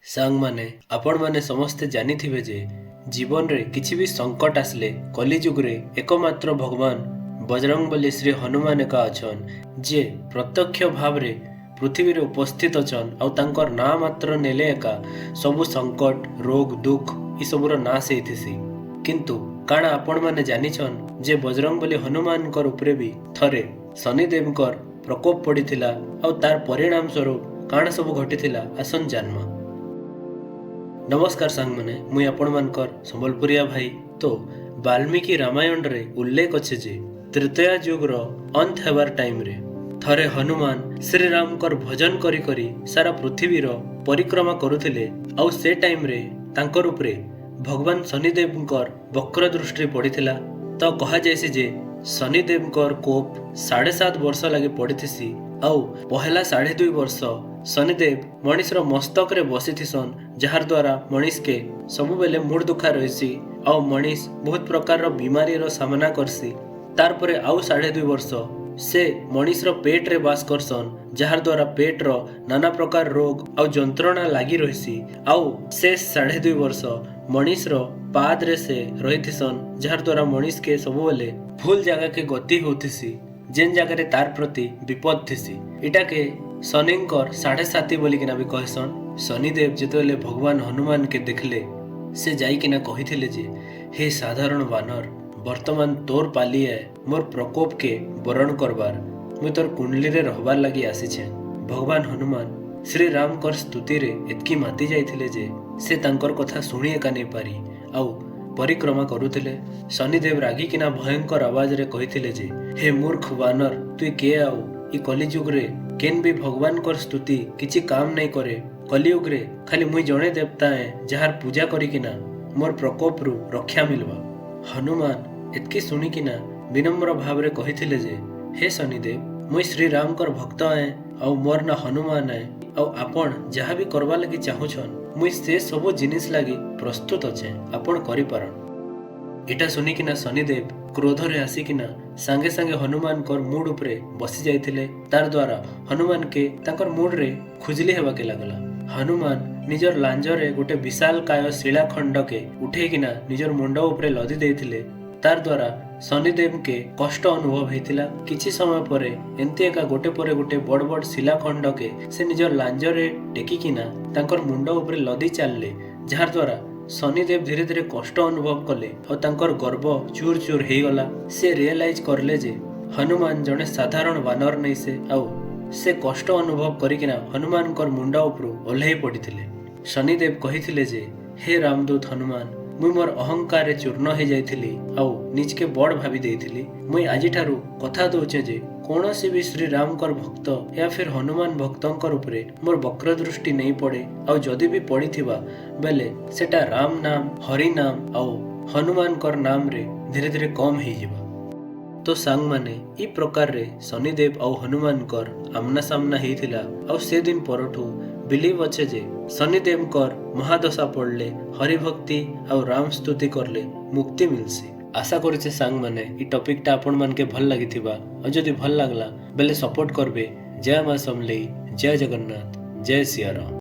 सांग माने आपण माने समस्ते जानी थिबे जे जीवन रे किछि भी संकट आसले कलिजुग रे एकमात्र भगवान बजरंगबली श्री हनुमान एका अछन जे प्रत्यक्ष भाव रे पृथ्वी रे उपस्थित अछन आउ तांकर ना मात्र नेले एका सबु संकट रोग दुख इ सबुर नाश हेथिसी। किंतु काना आपण माने जानिछन जे बजरंगबली हनुमान कर उपरे भी थरे शनिदेवकर प्रकोप पड़िथिला आउ तार परिणाम स्वरूप काना सब घटिथिला आसन जन्म। नमस्कार सांग माने मुई आपण मानकर संबलपुरिया भाई। तो वाल्मीकि रामायण रे उल्लेख अच्छे जे तृतीया युग रो अंत हेबार टाइम रे थरे हनुमान श्री राम कर भजन करी करी सारा पृथ्वी रो परिक्रमा करुथिले आउ से टाइम रे तांकर उपरे भगवान शनिदेवकर वक्र दृष्टि पड़िथिला। तो कहा जायसी जे शनिदेवकर कोप 7.5 वर्ष लगे पड़िथिसी आउ पहला 2.5 वर्ष शनिदेव मनीषर मस्तक रे बसिथिसन जहार द्वारा मनीष के सबु बेले मूड दुखा रहिसी आउ मनीष बहुत प्रकार रो बीमारी रो सामना करसी। तार परे आउ 2.5 वर्ष से मनीषर पेट रे बास करसन जहार द्वारा पेट रो नाना प्रकार रोग आउ जंत्रणा लागी रहिसी आउ से 2.5 वर्ष मनीष रो पाद रे से रहिथिसन जहार द्वारा मनीष के सबु बेले भूल जगह के गति होतिसी जेन जगह रे तार प्रति विपद थिसी। इटा के शनिंकर 7.5 बोलिकिना भी कहसन। शनिदेव जेतेले भगवान हनुमान के देखले से जाइकिना कहिथिले जे हे साधारण वानर वर्तमान तोर पाली है मोर प्रकोप के बरण करबार मुई तोर कुंडली रे रहबार लगी आसी छे। भगवान हनुमान श्री राम कर स्तुति रे एतकी माती जाइथिले जे से तांकर कथा सुनी एका नै पारी आउ परिक्रमा करुथिले। शनिदेव रागिकिना भयंकर आवाज रे कहिथिले जे हे मूर्ख वानर तुई के आउ इ कलिजुग रे केन भी भगवान कर स्तुति किछि काम नहीं करे। कलियुग रे खाली मुई जणे देवता है जहार पूजा करिकिना मोर प्रकोप रु रक्षा मिलवा। हनुमान एतकी सुनिकिना विनम्र भाव रे कहिथिले जे हे शनिदेव मुई श्री राम कर भक्त है आउ मोर ना हनुमान है आउ आपण जहा भी करबा लगी चाहुछन मुई से सब जिनिस लगी प्रस्तुत अच्छे आपण करि पारन। इटा सुनिकिना शनिदेव क्रोध रे आसिकिना सांगे सांगे हनुमान कर मूड उपरे बसी जाइथिले। तार द्वारा हनुमान के तांकर मूड रे खुजली हेबा के लागला। हनुमान निजर लांजरे गोटे विशाल काय शिला खंड के उठेकिना निजर मुंड उपरे लदी देथिले। तार द्वारा शनिदेव के कष्ट अनुभव हेतिला। किछि समय परे एंते एका गोटे परे गोटे बड़ बड़ शिला खंड के से निजर लांजरे टेकिकिना तांकर मुंड उपरे लदी चालले जहार द्वारा शनिदेव धीरे धीरे कष्ट अनुभव कले और तांकर गर्व चूर चूर हे गला। से रियलाइज करले जे हनुमान जने साधारण वानर नै से आउ से कष्ट अनुभव करिकिना हनुमान कर मुंडा उपरु ओल्हेई पड़िथिले। शनिदेव कहिथिले जे हे रामदूत हनुमान मुई मोर अहंकार रे चूर्ण हे जाइथिली आउ निज के बड़ भाबी देइथिली। मुई आजि ठारू कथा दोचे जे कोनोसी भी श्री राम कर भक्त या फिर हनुमान भक्तंकर उपरे मोर वक्र दृष्टि नहीं पड़े आउ जदि भी पड़िथिबा बेले सेटा राम नाम हरि नाम आउ हनुमान कर नाम रे धीरे धीरे कम हे जिबा। तो सांग माने इ प्रकार रे शनिदेव आउ हनुमान कर आमना सामना हेथिला आउ से दिन परठू बिलीव अच्छे जे शनिदेव कर महादशा पड़ले हरि भक्ति आउ राम स्तुति करले मुक्ति मिलसी। आशा करूचे सांग माने इ टॉपिक टा आपण मान के भल लागिथिबा और जदि भल लागला बेले सपोर्ट करबे। जय मां समलेई, जय जगन्नाथ, जय सिया राम।